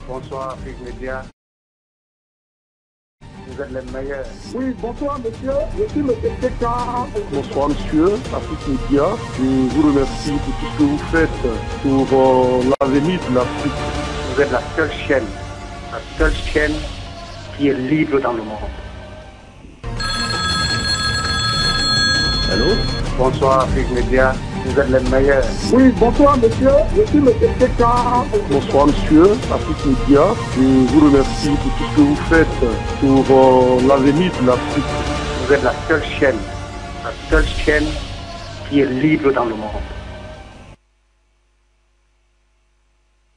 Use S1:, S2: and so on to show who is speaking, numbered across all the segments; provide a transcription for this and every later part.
S1: Bonsoir Afrique Média. Vous êtes les meilleurs.
S2: Oui, bonsoir monsieur, je suis le secrétaire.
S3: Bonsoir monsieur, Afrique Média. Je vous remercie pour tout ce que vous faites pour l'avenir de l'Afrique.
S1: Vous êtes la seule chaîne qui est libre dans le monde.
S3: Allô?
S1: Bonsoir Afrique Média. Vous êtes les meilleurs.
S2: Oui, bonsoir monsieur, je suis le secrétaire.
S3: Bonsoir monsieur, Afrique Média. Je vous remercie pour tout ce que vous faites pour l'avenir de l'Afrique.
S1: Vous êtes la seule chaîne qui est libre dans le monde.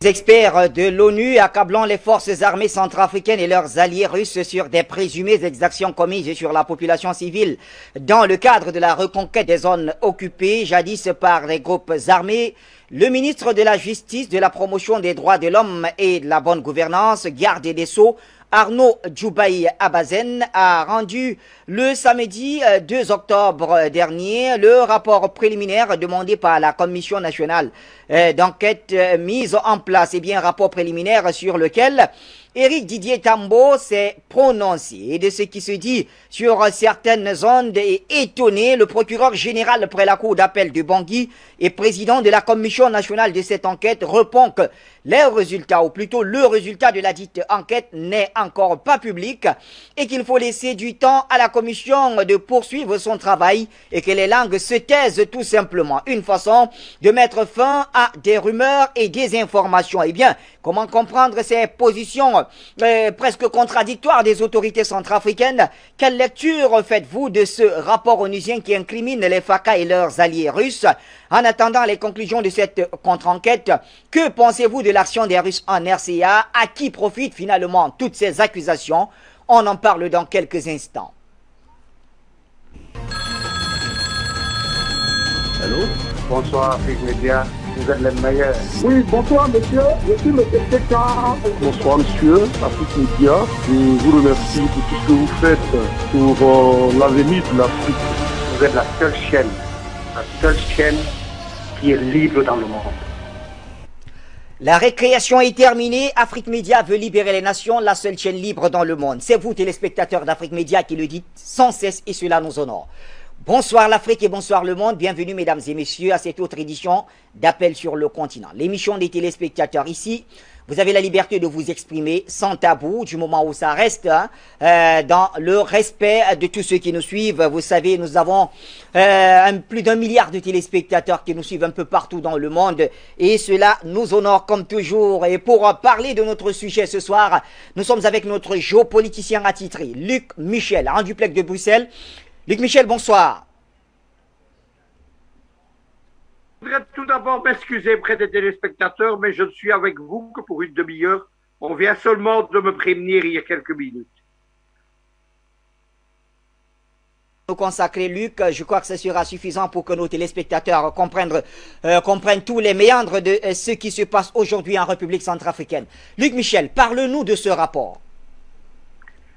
S4: Les experts de l'ONU accablant les forces armées centrafricaines et leurs alliés russes sur des présumées exactions commises sur la population civile dans le cadre de la reconquête des zones occupées jadis par les groupes armés. Le ministre de la Justice, de la Promotion des droits de l'homme et de la bonne gouvernance, garde des Sceaux, Arnaud Djoubaï Abazen, a rendu le samedi 2 octobre dernier le rapport préliminaire demandé par la Commission nationale d'enquête mise en place. Et bien, un rapport préliminaire sur lequel Éric Didier Tambo s'est prononcé. Et de ce qui se dit sur certaines ondes est étonné, le procureur général près la cour d'appel de Bangui et président de la Commission nationale de cette enquête répond que les résultats, ou plutôt le résultat de la dite enquête n'est encore pas public et qu'il faut laisser du temps à la commission de poursuivre son travail et que les langues se taisent tout simplement. Une façon de mettre fin à des rumeurs et des informations. Eh bien, comment comprendre ces positions presque contradictoires des autorités centrafricaines? Quelle lecture faites-vous de ce rapport onusien qui incrimine les FACA et leurs alliés russes? En attendant les conclusions de cette contre-enquête, que pensez-vous de l'action des Russes en RCA? À qui profitent finalement toutes ces accusations? On en parle dans quelques instants.
S3: Allô?
S1: Bonsoir Afrique Média. Vous êtes les meilleurs.
S2: Oui, bonsoir monsieur, je suis le secrétaire.
S3: Bonsoir monsieur, Afrique Média. Je vous remercie pour tout ce que vous faites pour l'avenir de l'Afrique.
S1: Vous êtes la seule chaîne qui est libre dans le monde.
S4: La récréation est terminée. Afrique Média veut libérer les nations, la seule chaîne libre dans le monde. C'est vous, téléspectateurs d'Afrique Média, qui le dites sans cesse et cela nous honore. Bonsoir l'Afrique et bonsoir le monde. Bienvenue mesdames et messieurs à cette autre édition d'Appel sur le continent. L'émission des téléspectateurs ici. Vous avez la liberté de vous exprimer sans tabou du moment où ça reste dans le respect de tous ceux qui nous suivent. Vous savez, nous avons plus d'1 milliard de téléspectateurs qui nous suivent un peu partout dans le monde et cela nous honore comme toujours. Et pour parler de notre sujet ce soir, nous sommes avec notre géopoliticien attitré, Luc Michel, en duplex de Bruxelles. Luc Michel, bonsoir.
S5: Je voudrais tout d'abord m'excuser près des téléspectateurs, mais je ne suis avec vous que pour une demi-heure. On vient seulement de me prévenir il y a quelques minutes.
S4: Nous consacrer, Luc, je crois que ce sera suffisant pour que nos téléspectateurs comprennent tous les méandres de ce qui se passe aujourd'hui en République centrafricaine. Luc Michel, parle-nous de ce rapport.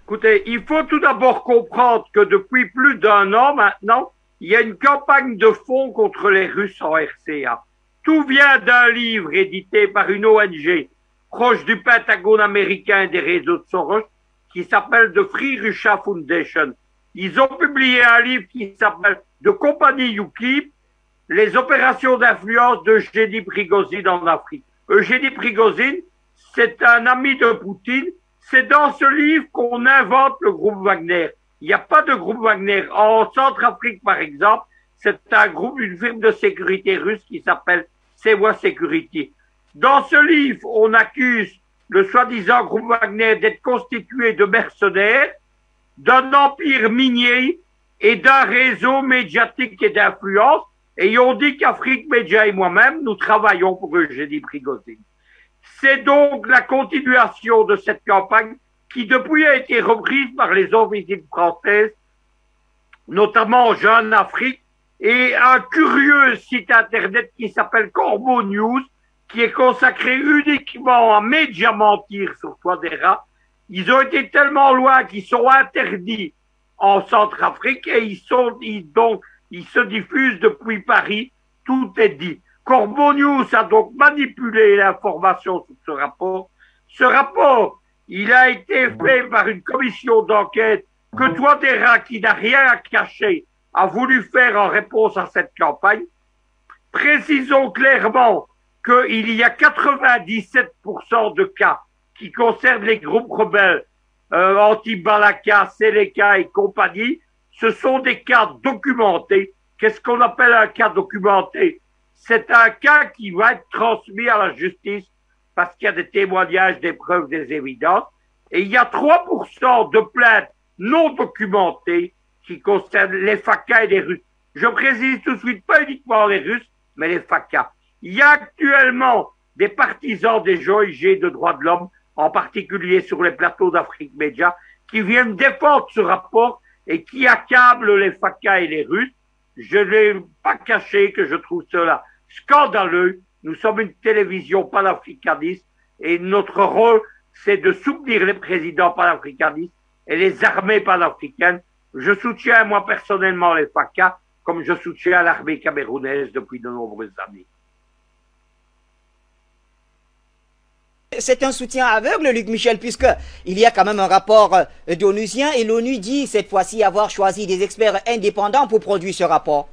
S5: Écoutez, il faut tout d'abord comprendre que depuis plus d'1 an maintenant, il y a une campagne de fonds contre les Russes en RCA. Tout vient d'un livre édité par une ONG proche du Pentagone américain et des réseaux de Soros qui s'appelle The Free Russia Foundation. Ils ont publié un livre qui s'appelle The Company UKIP, les opérations d'influence d'Eugénie Prigozhin en Afrique. Eugénie Prigozhin, c'est un ami de Poutine. C'est dans ce livre qu'on invente le groupe Wagner. Il n'y a pas de groupe Wagner. En Centrafrique, par exemple, c'est un groupe, une firme de sécurité russe qui s'appelle Sewa Security. Dans ce livre, on accuse le soi-disant groupe Wagner d'être constitué de mercenaires, d'un empire minier et d'un réseau médiatique et d'influence. Et on dit qu'Afrique Média et moi-même, nous travaillons pour Eugénie Prigozhin. C'est donc la continuation de cette campagne qui depuis a été reprise par les officines françaises, notamment en Jeune Afrique, et un curieux site internet qui s'appelle Corbeau News, qui est consacré uniquement à médias mentir sur toit des rats. Ils ont été tellement loin qu'ils sont interdits en Centrafrique et ils se diffusent depuis Paris, tout est dit. Corbeau News a donc manipulé l'information sur ce rapport. Ce rapport, il a été fait par une commission d'enquête que Touadéra, qui n'a rien à cacher, a voulu faire en réponse à cette campagne. Précisons clairement qu'il y a 97% de cas qui concernent les groupes rebelles, Anti-Balaka, Seleka et compagnie. Ce sont des cas documentés. Qu'est-ce qu'on appelle un cas documenté? C'est un cas qui va être transmis à la justice parce qu'il y a des témoignages, des preuves, des évidences. Et il y a 3% de plaintes non documentées qui concernent les FACA et les Russes. Je précise tout de suite, pas uniquement les Russes, mais les FACA. Il y a actuellement des partisans des ONG de droits de l'homme, en particulier sur les plateaux d'Afrique Média, qui viennent défendre ce rapport et qui accablent les FACA et les Russes. Je n'ai pas caché que je trouve cela scandaleux. Nous sommes une télévision panafricaniste et notre rôle, c'est de soutenir les présidents panafricanistes et les armées panafricaines. Je soutiens moi personnellement les FACA comme je soutiens l'armée camerounaise depuis de nombreuses années.
S4: C'est un soutien aveugle, Luc Michel, puisqu'il y a quand même un rapport d'onusien et l'ONU dit cette fois-ci avoir choisi des experts indépendants pour produire ce rapport.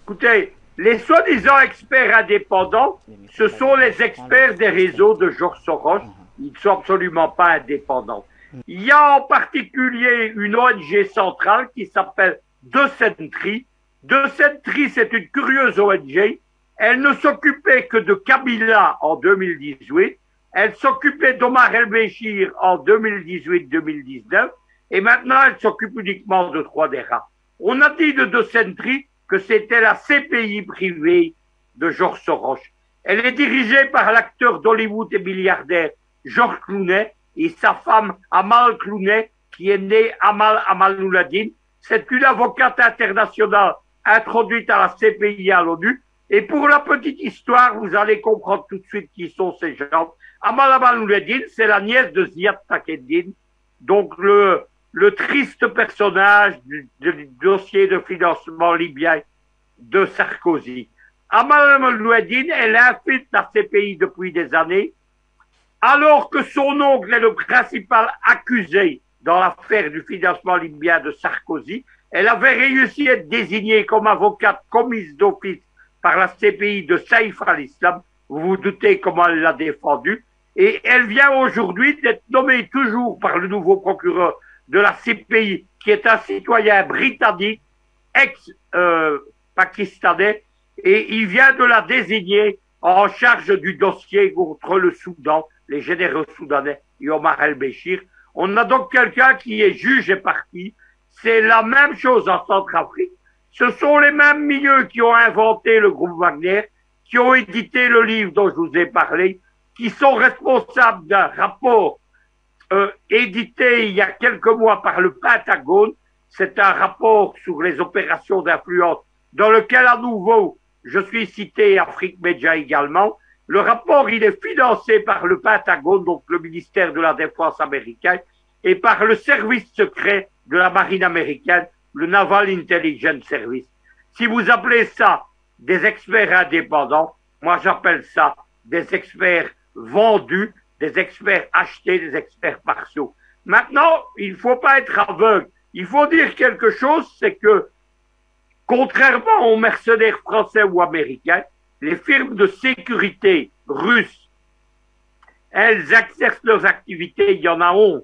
S5: Écoutez, les soi-disant experts indépendants, ce sont les experts des réseaux de Georges Soros. Ils ne sont absolument pas indépendants. Il y a en particulier une ONG centrale qui s'appelle Decentry. Decentry, c'est une curieuse ONG. Elle ne s'occupait que de Kabila en 2018. Elle s'occupait d'Omar El-Béchir en 2018-2019. Et maintenant, elle s'occupe uniquement de Touadéra. On a dit de Decentry que c'était la CPI privée de Georges Soros. Elle est dirigée par l'acteur d'Hollywood et milliardaire Georges Clooney et sa femme Amal Clooney, qui est née Amal Nouladine. C'est une avocate internationale introduite à la CPI à l'ONU. Et pour la petite histoire, vous allez comprendre tout de suite qui sont ces gens. Amal Nouladine, c'est la nièce de Ziad Takeddine, donc le triste personnage du dossier de financement libyen de Sarkozy. Amal Nouladine, elle infiltre la CPI depuis des années, alors que son oncle est le principal accusé dans l'affaire du financement libyen de Sarkozy. Elle avait réussi à être désignée comme avocate commise d'office par la CPI de Saïf al-Islam. Vous vous doutez comment elle l'a défendu. Et elle vient aujourd'hui d'être nommée toujours par le nouveau procureur de la CPI, qui est un citoyen britannique, ex-pakistanais, et il vient de la désigner en charge du dossier contre le Soudan, les généraux soudanais et Omar el-Béchir. On a donc quelqu'un qui est juge et parti. C'est la même chose en Centrafrique. Ce sont les mêmes milieux qui ont inventé le groupe Wagner, qui ont édité le livre dont je vous ai parlé, qui sont responsables d'un rapport édité il y a quelques mois par le Pentagone. C'est un rapport sur les opérations d'influence dans lequel, à nouveau, je suis cité Afrique Média également. Le rapport, il est financé par le Pentagone, donc le ministère de la Défense américain, et par le service secret de la marine américaine, le Naval Intelligence Service. Si vous appelez ça des experts indépendants, moi j'appelle ça des experts vendus, des experts achetés, des experts partiaux. Maintenant, il ne faut pas être aveugle. Il faut dire quelque chose, c'est que, contrairement aux mercenaires français ou américains, les firmes de sécurité russes, elles exercent leurs activités, il y en a 11,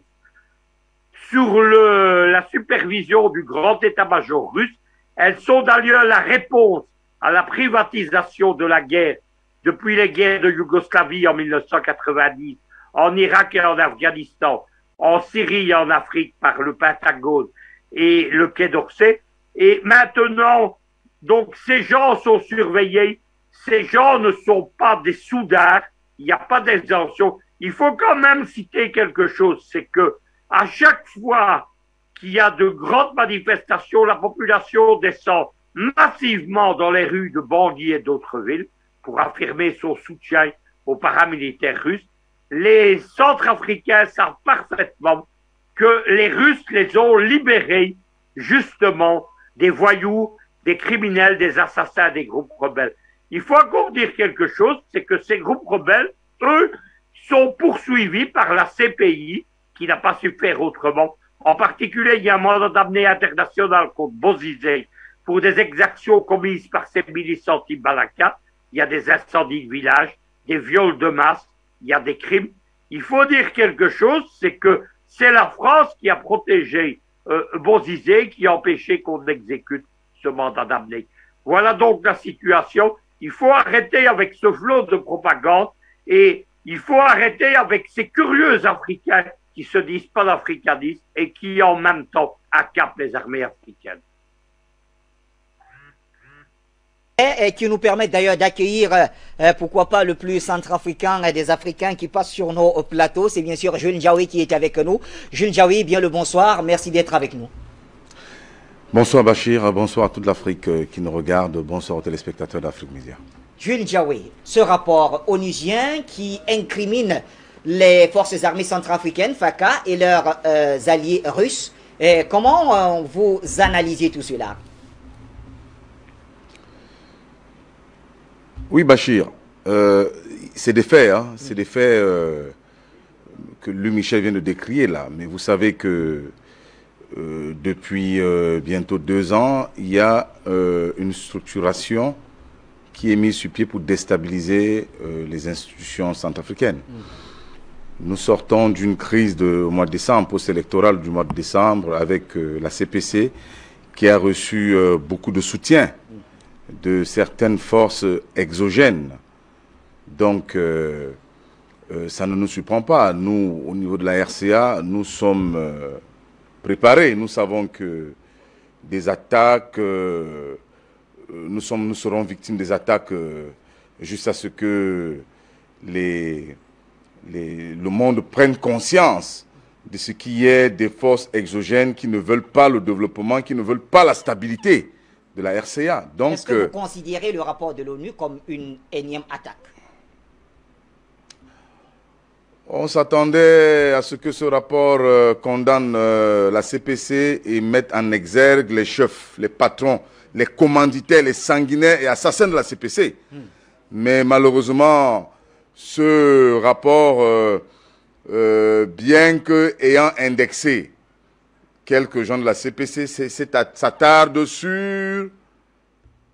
S5: sur la supervision du grand état-major russe. Elles sont d'ailleurs la réponse à la privatisation de la guerre depuis les guerres de Yougoslavie en 1990, en Irak et en Afghanistan, en Syrie et en Afrique par le Pentagone et le Quai d'Orsay. Et maintenant, donc, ces gens sont surveillés. Ces gens ne sont pas des soudards. Il n'y a pas d'exemption. Il faut quand même citer quelque chose. C'est que, à chaque fois qu'il y a de grandes manifestations, la population descend massivement dans les rues de Bangui et d'autres villes pour affirmer son soutien aux paramilitaires russes. Les Centrafricains savent parfaitement que les Russes les ont libérés, justement, des voyous, des criminels, des assassins, des groupes rebelles. Il faut encore dire quelque chose, c'est que ces groupes rebelles, eux, sont poursuivis par la CPI, qui n'a pas su faire autrement. En particulier, il y a un mandat d'amener international contre Bozizé pour des exactions commises par ces milices anti-Balaka. Il y a des incendies de villages, des viols de masse, il y a des crimes. Il faut dire quelque chose, c'est que c'est la France qui a protégé Bozizé, qui a empêché qu'on exécute ce mandat d'amener. Voilà donc la situation. Il faut arrêter avec ce flot de propagande et il faut arrêter avec ces curieux Africains qui se disent panafricanistes et qui en même temps accaparent les armées africaines.
S4: Et qui nous permettent d'ailleurs d'accueillir, pourquoi pas, le plus centrafricain des Africains qui passent sur nos plateaux. C'est bien sûr Jules Ndiaoui qui est avec nous. Jules Ndiaoui, bien le bonsoir. Merci d'être avec nous.
S6: Bonsoir Bachir, bonsoir à toute l'Afrique qui nous regarde, bonsoir aux téléspectateurs d'Afrique Média.
S4: Jules Ndiaoui, ce rapport onusien qui incrimine les forces armées centrafricaines, FACA, et leurs alliés russes, comment vous analysez tout cela?
S6: Oui Bachir, c'est des faits, hein, c'est des faits que Louis Michel vient de décrire là, mais vous savez que depuis bientôt 2 ans, il y a une structuration qui est mise sur pied pour déstabiliser les institutions centrafricaines. Nous sortons d'une crise au mois de décembre, post-électorale du mois de décembre, avec la CPC qui a reçu beaucoup de soutien de certaines forces exogènes. Donc, ça ne nous surprend pas. Nous, au niveau de la RCA, nous sommes préparés. Nous savons que des attaques, nous serons victimes des attaques juste à ce que le monde prenne conscience de ce qui est des forces exogènes qui ne veulent pas le développement, qui ne veulent pas la stabilité de la RCA. Donc,
S4: est-ce que vous considérez le rapport de l'ONU comme une énième attaque?
S6: On s'attendait à ce que ce rapport condamne la CPC et mette en exergue les chefs, les patrons, les commanditaires, les sanguinaires et assassins de la CPC. Mais malheureusement, ce rapport, bien que ayant indexé quelques gens de la CPC, s'attarde sur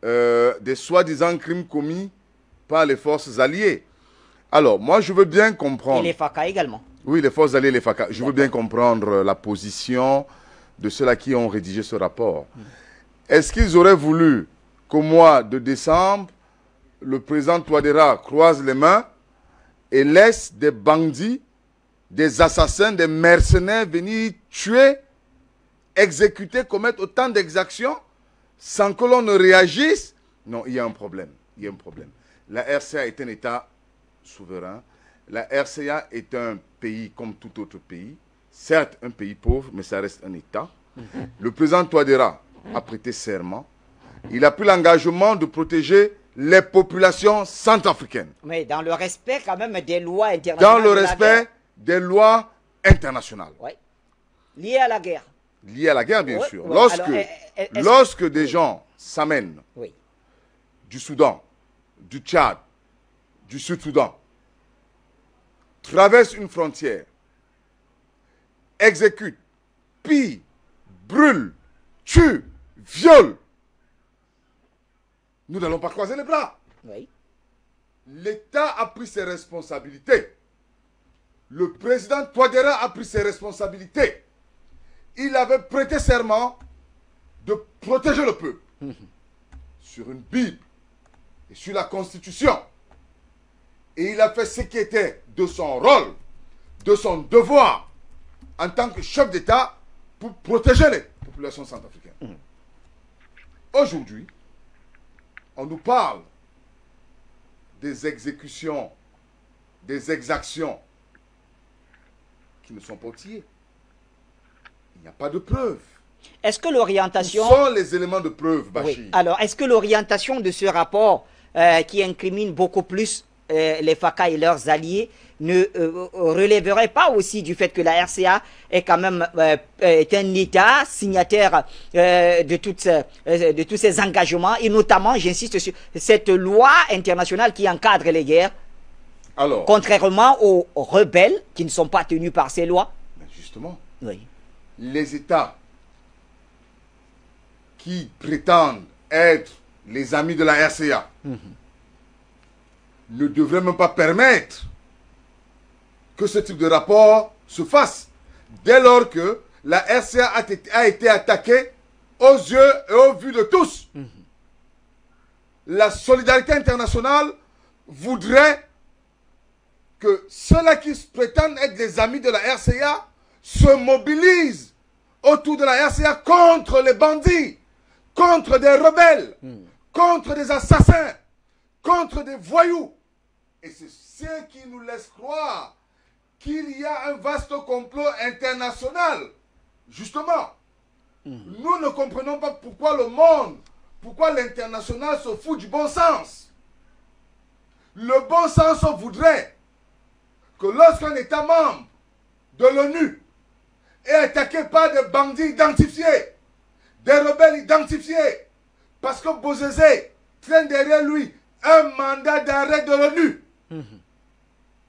S6: des soi-disant crimes commis par les forces alliées. Alors, moi, je veux bien comprendre...
S4: Et les FACA également.
S6: Oui, les forces alliées, les FACA. Je veux bien comprendre la position de ceux-là qui ont rédigé ce rapport. Est-ce qu'ils auraient voulu qu'au mois de décembre, le président Touadéra croise les mains et laisse des bandits, des assassins, des mercenaires venir tuer, exécuter, commettre autant d'exactions sans que l'on ne réagisse? Non, il y a un problème. Il y a un problème. La RCA est un État souverain. La RCA est un pays comme tout autre pays. Certes, un pays pauvre, mais ça reste un État. Le président Touadéra a prêté serment. Il a pris l'engagement de protéger les populations centrafricaines.
S4: Mais dans le respect quand même des lois internationales.
S6: Dans le respect des lois internationales.
S4: Oui. Liées à la guerre.
S6: Liées à la guerre, bien sûr.
S4: Ouais.
S6: Lorsque des gens s'amènent du Soudan, du Tchad, du Sud-Soudan, traversent une frontière, exécutent, pillent, brûlent, tuent, violent, nous n'allons pas croiser les bras.
S4: Oui.
S6: L'État a pris ses responsabilités. Le président Touadéra a pris ses responsabilités. Il avait prêté serment de protéger le peuple sur une Bible et sur la Constitution. Et il a fait ce qui était de son rôle, de son devoir en tant que chef d'État pour protéger les populations centrafricaines. Aujourd'hui, on nous parle des exécutions, des exactions qui ne sont pas outillées. Il n'y a pas de preuves.
S4: Est-ce que l'orientation...
S6: Où sont les éléments de preuve, Bachir?
S4: Oui. Alors, est-ce que l'orientation de ce rapport qui incrimine beaucoup plus les FACA et leurs alliés ne relèverait pas aussi du fait que la RCA est quand même est un État signataire de tous ces engagements et notamment, j'insiste sur cette loi internationale qui encadre les guerres?
S6: Alors,
S4: contrairement aux rebelles qui ne sont pas tenus par ces lois.
S6: justement,
S4: Oui.
S6: les États qui prétendent être les amis de la RCA ne devraient même pas permettre que ce type de rapport se fasse dès lors que la RCA a été attaquée aux yeux et aux vues de tous. La solidarité internationale voudrait que ceux-là qui prétendent être des amis de la RCA se mobilisent autour de la RCA contre les bandits, contre des rebelles, contre des assassins, contre des voyous. Et c'est ce qui nous laisse croire qu'il y a un vaste complot international. Justement, nous ne comprenons pas pourquoi le monde, pourquoi l'international se fout du bon sens. Le bon sens voudrait que lorsqu'un État membre de l'ONU est attaqué par des bandits identifiés, des rebelles identifiés, parce que Bozizé traîne derrière lui un mandat d'arrêt de l'ONU.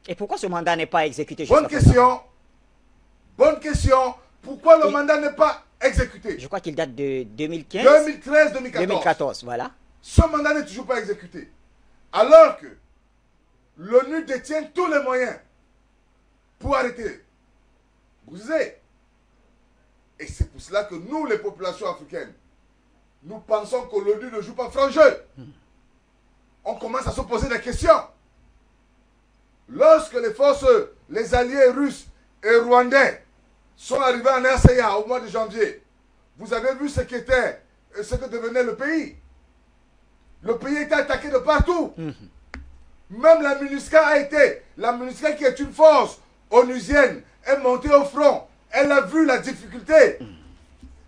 S4: Et pourquoi ce mandat n'est pas exécuté?
S6: Bonne question. Bonne question. Pourquoi le mandat n'est pas exécuté?
S4: Je crois qu'il date de 2015.
S6: 2013-2014.
S4: 2014, voilà.
S6: Ce mandat n'est toujours pas exécuté. Alors que l'ONU détient tous les moyens pour arrêter Bozizé. Et c'est pour cela que nous, les populations africaines, nous pensons que l'ONU ne joue pas franc jeu. On commence à se poser des questions. Lorsque les forces, les alliés russes et rwandais sont arrivés en RCA au mois de janvier, vous avez vu ce qu'était, ce que devenait le pays. Le pays était attaqué de partout. Même la MINUSCA a été, la MINUSCA qui est une force onusienne, est montée au front. Elle a vu la difficulté,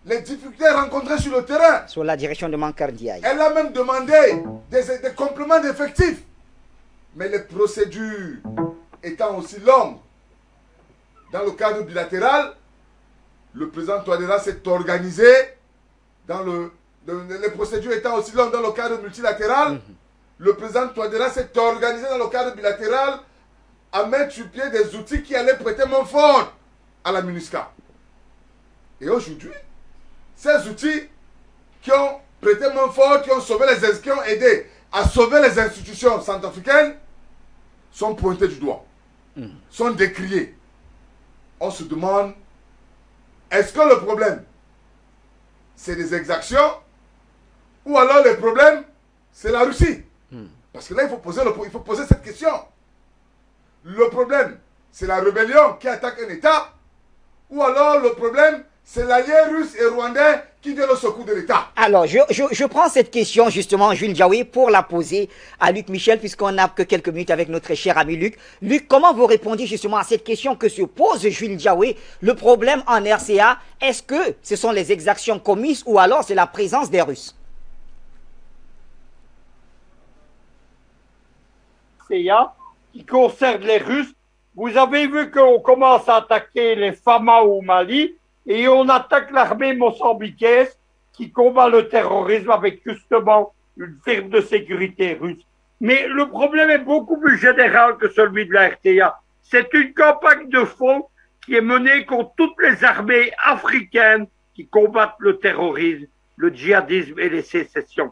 S6: les difficultés rencontrées sur le terrain.
S4: Sous la direction de Mankardiaï.
S6: Elle a même demandé des compléments d'effectifs. Mais les procédures étant aussi longues, dans le cadre bilatéral, le président Touadéra s'est organisé les procédures étant aussi longues dans le cadre multilatéral, le président Touadéra s'est organisé dans le cadre bilatéral à mettre sur pied des outils qui allaient prêter main forte à la MINUSCA. Et aujourd'hui, ces outils qui ont prêté main forte, qui ont aidé à sauver les institutions centrafricaines, sont pointés du doigt, sont décriés. On se demande, est-ce que le problème, c'est des exactions, ou alors le problème, c'est la Russie? Parce que là, il faut poser cette question. Le problème, c'est la rébellion qui attaque un État, ou alors le problème, c'est l'allié russe et rwandais qui vient au secours de l'État.
S4: Alors, je prends cette question justement, Jules Diaoui, pour la poser à Luc Michel, puisqu'on n'a que quelques minutes avec notre cher ami Luc. Luc, comment vous répondez justement à cette question que se pose Jules Diaoui? Le problème en RCA, est-ce que ce sont les exactions commises ou alors c'est la présence des Russes?
S5: RCA qui concerne les Russes. Vous avez vu qu'on commence à attaquer les FAMA au Mali et on attaque l'armée mozambicaine qui combat le terrorisme avec justement une firme de sécurité russe. Mais le problème est beaucoup plus général que celui de la RTA. C'est une campagne de fond qui est menée contre toutes les armées africaines qui combattent le terrorisme, le djihadisme et les sécessions.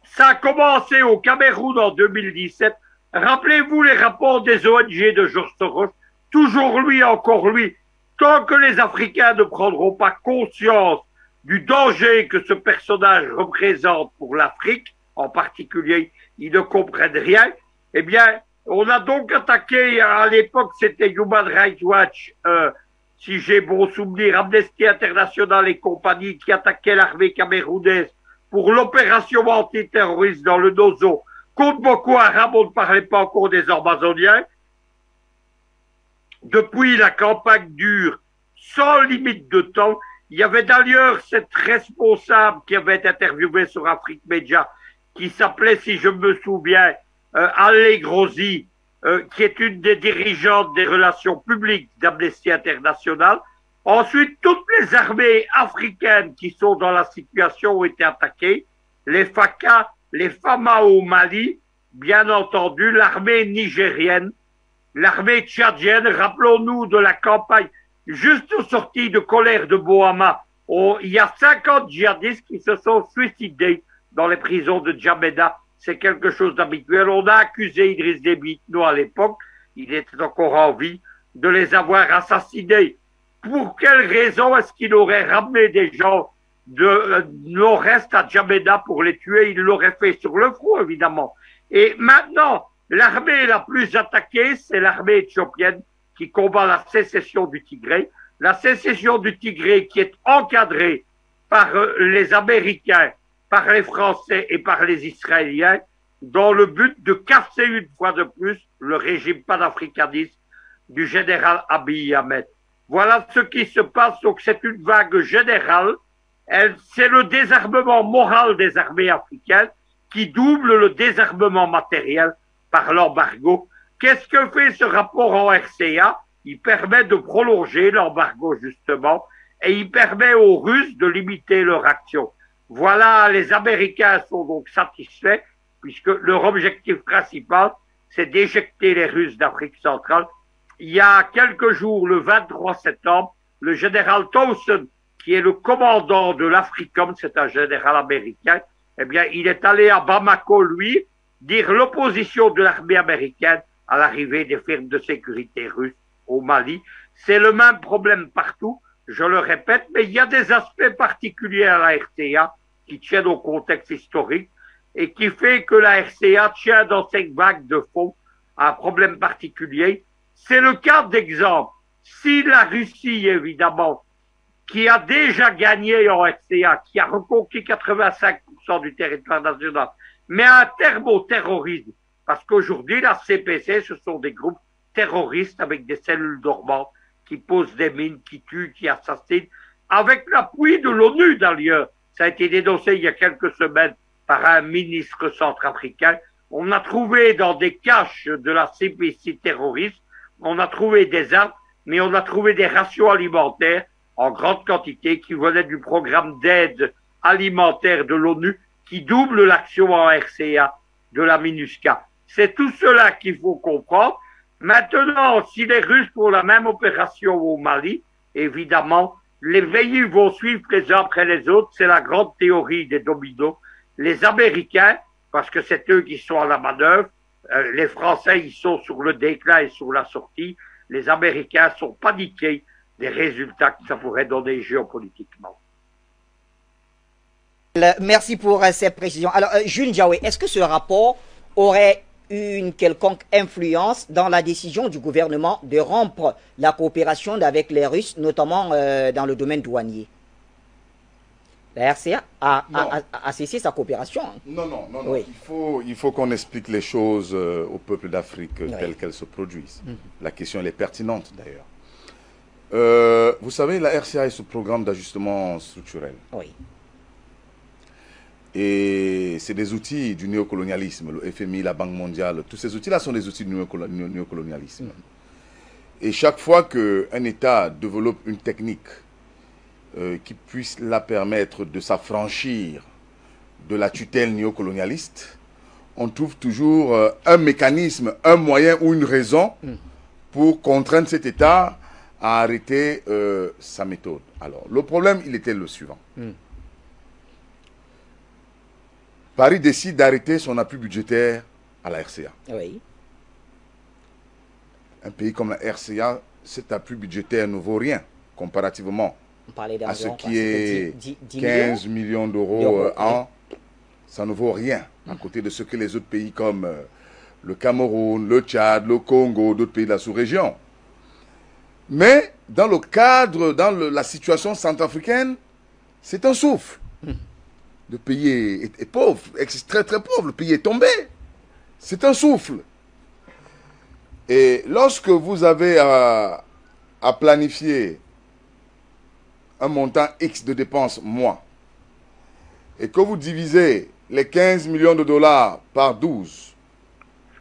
S5: Ça a commencé au Cameroun en 2017. Rappelez-vous les rapports des ONG de Georges Soros. Toujours lui, encore lui. Tant que les Africains ne prendront pas conscience du danger que ce personnage représente pour l'Afrique, en particulier, ils ne comprennent rien. Eh bien, on a donc attaqué, à l'époque, c'était Human Rights Watch, si j'ai bon souvenir, Amnesty International et compagnie, qui attaquaient l'armée camerounaise pour l'opération antiterroriste dans le Nozo. Contre Boko Haram, on ne parlait pas encore des Amazoniens. Depuis, la campagne dure sans limite de temps. Il y avait d'ailleurs cette responsable qui avait été interviewée sur Afrique Media, qui s'appelait, si je me souviens, Allegrosi, qui est une des dirigeantes des relations publiques d'Amnesty International. Ensuite, toutes les armées africaines qui sont dans la situation ont été attaquées. Les FACA, les FAMA au Mali, bien entendu, l'armée nigérienne, l'armée tchadienne. Rappelons-nous de la campagne juste aux sorties de colère de Boama. Il y a 50 djihadistes qui se sont suicidés dans les prisons de Djamena. C'est quelque chose d'habituel. On a accusé Idriss Déby Itno à l'époque, il était encore en vie, de les avoir assassinés. Pour quelle raison est-ce qu'il aurait ramené des gens de nord-est à Djamena pour les tuer? Il l'aurait fait sur le front, évidemment. Et maintenant, l'armée la plus attaquée, c'est l'armée éthiopienne qui combat la sécession du Tigré. La sécession du Tigré qui est encadrée par les Américains, par les Français et par les Israéliens, dans le but de casser une fois de plus le régime panafricaniste du général Abiy Ahmed. Voilà ce qui se passe. Donc c'est une vague générale. C'est le désarmement moral des armées africaines qui double le désarmement matériel par l'embargo. Qu'est-ce que fait ce rapport en RCA? Il permet de prolonger l'embargo, justement, et il permet aux Russes de limiter leur action. Voilà, les Américains sont donc satisfaits, puisque leur objectif principal, c'est d'éjecter les Russes d'Afrique centrale. Il y a quelques jours, le 23 septembre, le général Towson, qui est le commandant de l'Africom, c'est un général américain, eh bien, il est allé à Bamako, lui, dire l'opposition de l'armée américaine à l'arrivée des firmes de sécurité russes au Mali. C'est le même problème partout, je le répète, mais il y a des aspects particuliers à la RCA qui tiennent au contexte historique et qui fait que la RCA tient dans cette vague de fond à un problème particulier. C'est le cas d'exemple. Si la Russie, évidemment, qui a déjà gagné en RCA, qui a reconquis 85% du territoire national, mais un terme au terrorisme, parce qu'aujourd'hui, la CPC, ce sont des groupes terroristes avec des cellules dormantes qui posent des mines, qui tuent, qui assassinent, avec l'appui de l'ONU d'ailleurs. Ça a été dénoncé il y a quelques semaines par un ministre centrafricain. On a trouvé dans des caches de la CPC terroriste, on a trouvé des armes, mais on a trouvé des rations alimentaires en grande quantité qui venaient du programme d'aide alimentaire de l'ONU qui double l'action en RCA de la MINUSCA. C'est tout cela qu'il faut comprendre. Maintenant, si les Russes font la même opération au Mali, évidemment, les pays vont suivre les uns après les autres. C'est la grande théorie des dominos. Les Américains, parce que c'est eux qui sont à la manœuvre, les Français, ils sont sur le déclin et sur la sortie. Les Américains sont paniqués des résultats que ça pourrait donner géopolitiquement.
S4: Merci pour ces précisions. Alors, Jules Diawé, est-ce que ce rapport aurait eu une quelconque influence dans la décision du gouvernement de rompre la coopération avec les Russes, notamment dans le domaine douanier? La RCA a cessé sa coopération.
S6: Non.
S4: Oui.
S6: Il faut qu'on explique les choses au peuple d'Afrique telles qu'elles se produisent. La question, elle est pertinente d'ailleurs. Vous savez, la RCA est ce programme d'ajustement structurel.
S4: Oui.
S6: Et c'est des outils du néocolonialisme, le FMI, la Banque mondiale, tous ces outils-là sont des outils du néocolonialisme. Et chaque fois qu'un État développe une technique qui puisse la permettre de s'affranchir de la tutelle néocolonialiste, on trouve toujours un mécanisme, un moyen ou une raison pour contraindre cet État à arrêter sa méthode. Alors, le problème, il était le suivant. Paris décide d'arrêter son appui budgétaire à la RCA.
S4: Oui.
S6: Un pays comme la RCA, cet appui budgétaire ne vaut rien comparativement à ce qui est 15 millions d'euros an. Ça ne vaut rien à côté de ce que les autres pays comme le Cameroun, le Tchad, le Congo, d'autres pays de la sous-région. Mais dans le cadre, dans la situation centrafricaine, c'est un souffle. Le pays est pauvre, très très pauvre, le pays est tombé. C'est un souffle. Et lorsque vous avez à planifier un montant X de dépenses mois, et que vous divisez les 15 millions de dollars par 12,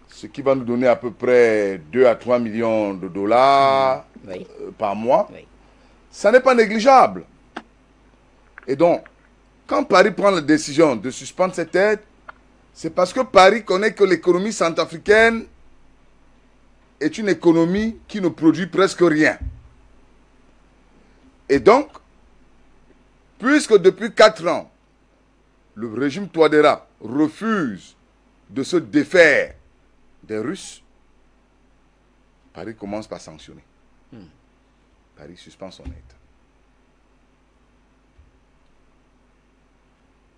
S6: ce qui va nous donner à peu près 2 à 3 millions de dollars par mois, ça n'est pas négligeable. Et donc, quand Paris prend la décision de suspendre cette aide, C'est parce que Paris connaît que l'économie centrafricaine est une économie qui ne produit presque rien. Et donc, puisque depuis 4 ans, le régime Touadéra refuse de se défaire des Russes, Paris commence par sanctionner. Paris suspend son aide.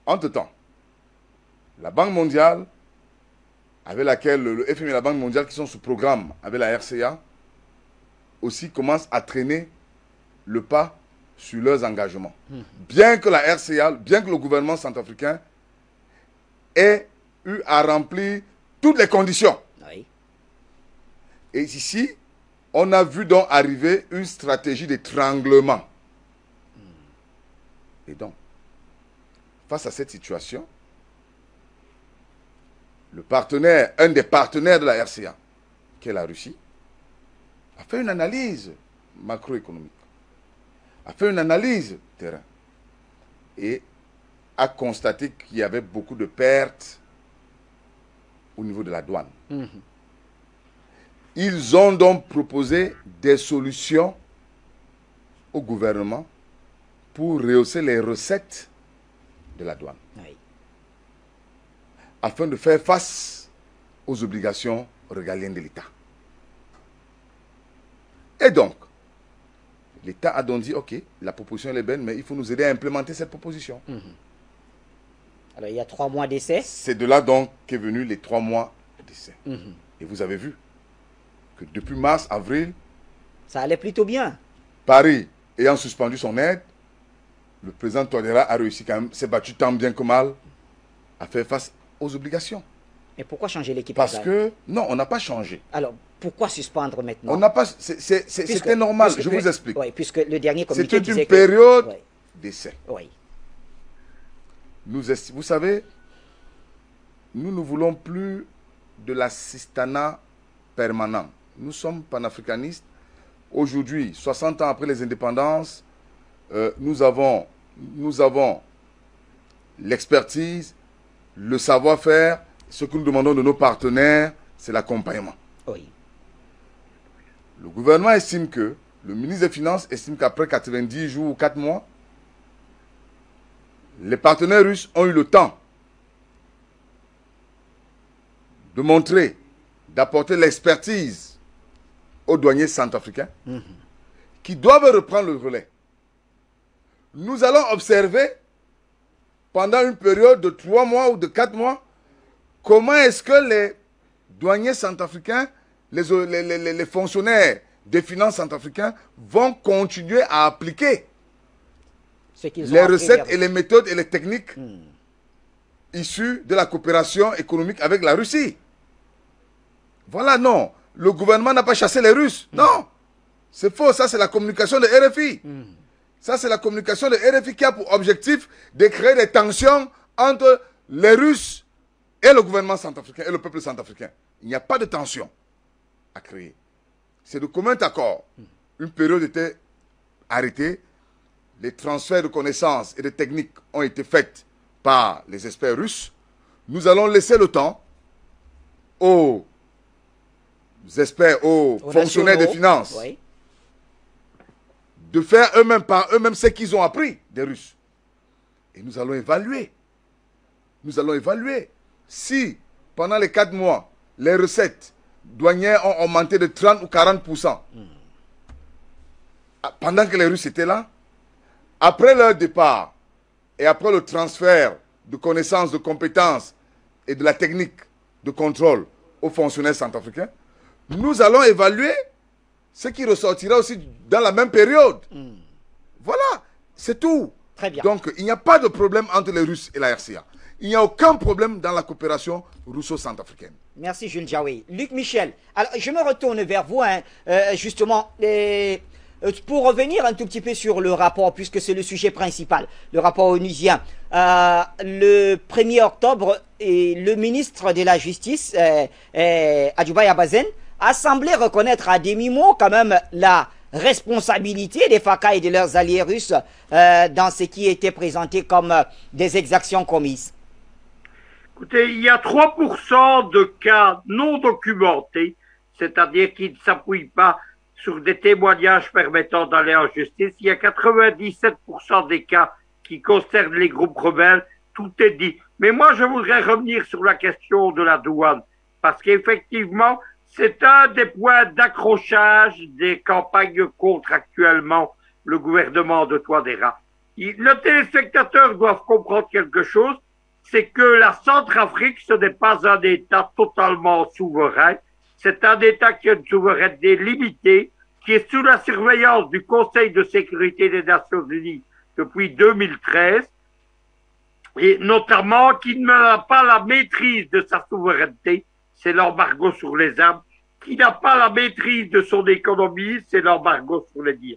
S6: Entre-temps, la Banque mondiale, avec laquelle le FMI et la Banque mondiale qui sont sous programme avec la RCA, aussi commencent à traîner le pas sur leurs engagements. Bien que la RCA, bien que le gouvernement centrafricain ait eu à remplir toutes les conditions.
S4: Oui.
S6: Et ici, on a vu donc arriver une stratégie d'étranglement. Et donc, face à cette situation, le partenaire, un des partenaires de la RCA, qui est la Russie, a fait une analyse macroéconomique, a fait une analyse terrain et a constaté qu'il y avait beaucoup de pertes au niveau de la douane. Ils ont donc proposé des solutions au gouvernement pour rehausser les recettes de la douane.
S4: Oui.
S6: Afin de faire face aux obligations régaliennes de l'État. Et donc, l'État a donc dit, ok, la proposition est belle, mais il faut nous aider à implémenter cette proposition.
S4: Alors, il y a 3 mois d'essai.
S6: C'est de là donc qu'est venu les 3 mois d'essai. Et vous avez vu que depuis mars, avril,
S4: Ça allait plutôt bien.
S6: Paris ayant suspendu son aide, le président Touadéra a réussi quand même, s'est battu tant bien que mal à faire face aux obligations.
S4: Mais pourquoi changer l'équipe?
S6: Parce que, non, on n'a pas changé.
S4: Alors, pourquoi suspendre maintenant?
S6: On n'a pas, c'était normal, je vous explique.
S4: Oui, puisque le dernier communiqué
S6: C'était
S4: disait
S6: une période
S4: Oui.
S6: d'essai.
S4: Oui.
S6: Vous savez, nous ne voulons plus de l'assistanat permanent. Nous sommes panafricanistes. Aujourd'hui, 60 ans après les indépendances, nous avons l'expertise, le savoir-faire. Ce que nous demandons de nos partenaires, c'est l'accompagnement.
S4: Oui.
S6: Le gouvernement estime que, le ministre des Finances estime qu'après 90 jours ou 4 mois, les partenaires russes ont eu le temps de montrer, d'apporter l'expertise aux douaniers centrafricains qui doivent reprendre le relais. Nous allons observer pendant une période de 3 mois ou de 4 mois comment est-ce que les douaniers centrafricains, les fonctionnaires des finances centrafricains vont continuer à appliquer les recettes et les méthodes et les techniques issues de la coopération économique avec la Russie. Voilà, non. Le gouvernement n'a pas chassé les Russes. Non. C'est faux. Ça, c'est la communication de RFI. Ça, c'est la communication de RFI qui a pour objectif de créer des tensions entre les Russes et le gouvernement centrafricain et le peuple centrafricain. Il n'y a pas de tension à créer. C'est de commun accord. Une période était arrêtée. Les transferts de connaissances et de techniques ont été faits par les experts russes. Nous allons laisser le temps aux experts, aux fonctionnaires des finances,
S4: oui,
S6: de faire eux-mêmes par eux-mêmes ce qu'ils ont appris des Russes. Et nous allons évaluer. Nous allons évaluer si, pendant les 4 mois, les recettes douanières ont augmenté de 30 ou 40%. Pendant que les Russes étaient là, après leur départ et après le transfert de connaissances, de compétences et de la technique de contrôle aux fonctionnaires centrafricains, nous allons évaluer ce qui ressortira aussi dans la même période. Voilà, c'est tout.
S4: Très bien.
S6: Donc, il n'y a pas de problème entre les Russes et la RCA. Il n'y a aucun problème dans la coopération russo-centrafricaine.
S4: Merci Jules Diaoui. Luc Michel, alors je me retourne vers vous, justement, pour revenir un tout petit peu sur le rapport, puisque c'est le sujet principal, le rapport onusien. Le 1er octobre, le ministre de la Justice, Adjouba Yabazen, a semblé reconnaître à demi-mot quand même la responsabilité des FACA et de leurs alliés russes dans ce qui était présenté comme des exactions commises.
S5: Écoutez, il y a 3% de cas non documentés, c'est-à-dire qui ne s'appuient pas sur des témoignages permettant d'aller en justice. Il y a 97% des cas qui concernent les groupes rebelles. Tout est dit. Mais moi, je voudrais revenir sur la question de la douane, parce qu'effectivement, c'est un des points d'accrochage des campagnes contre actuellement le gouvernement de Touadéra. Le téléspectateur doit comprendre quelque chose, c'est que la Centrafrique, ce n'est pas un État totalement souverain, c'est un État qui a une souveraineté limitée, qui est sous la surveillance du Conseil de sécurité des Nations Unies depuis 2013, et notamment qui n'a pas la maîtrise de sa souveraineté, c'est l'embargo sur les armes, qui n'a pas la maîtrise de son économie, c'est l'embargo sur les biens.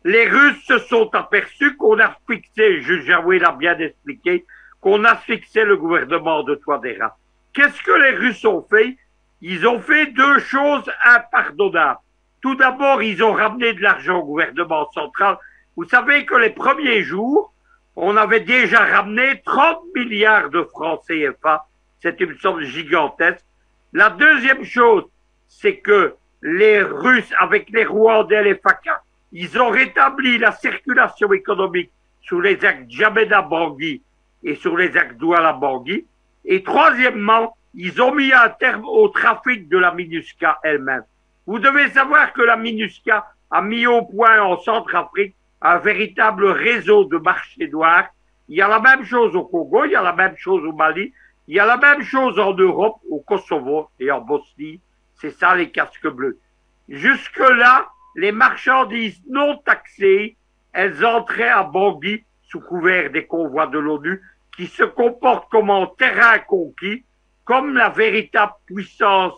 S5: Les Russes se sont aperçus qu'on asphyxiait, Jules Jaoué l'a bien expliqué, qu'on asphyxiait le gouvernement de Touadéra. Qu'est-ce que les Russes ont fait? Ils ont fait deux choses impardonnables. Tout d'abord, ils ont ramené de l'argent au gouvernement central. Vous savez que les premiers jours, on avait déjà ramené 30 milliards de francs CFA. C'est une somme gigantesque. La deuxième chose, c'est que les Russes, avec les Rwandais et les FACA, ils ont rétabli la circulation économique sur les actes Djamena Bangui et sur les actes Douala Bangui. Et troisièmement, ils ont mis un terme au trafic de la MINUSCA elle-même. Vous devez savoir que la MINUSCA a mis au point en Centrafrique un véritable réseau de marchés noirs. Il y a la même chose au Congo, il y a la même chose au Mali, il y a la même chose en Europe, au Kosovo et en Bosnie. C'est ça les casques bleus. Jusque-là, les marchandises non taxées, elles entraient à Bangui sous couvert des convois de l'ONU qui se comportent comme en terrain conquis, comme la véritable puissance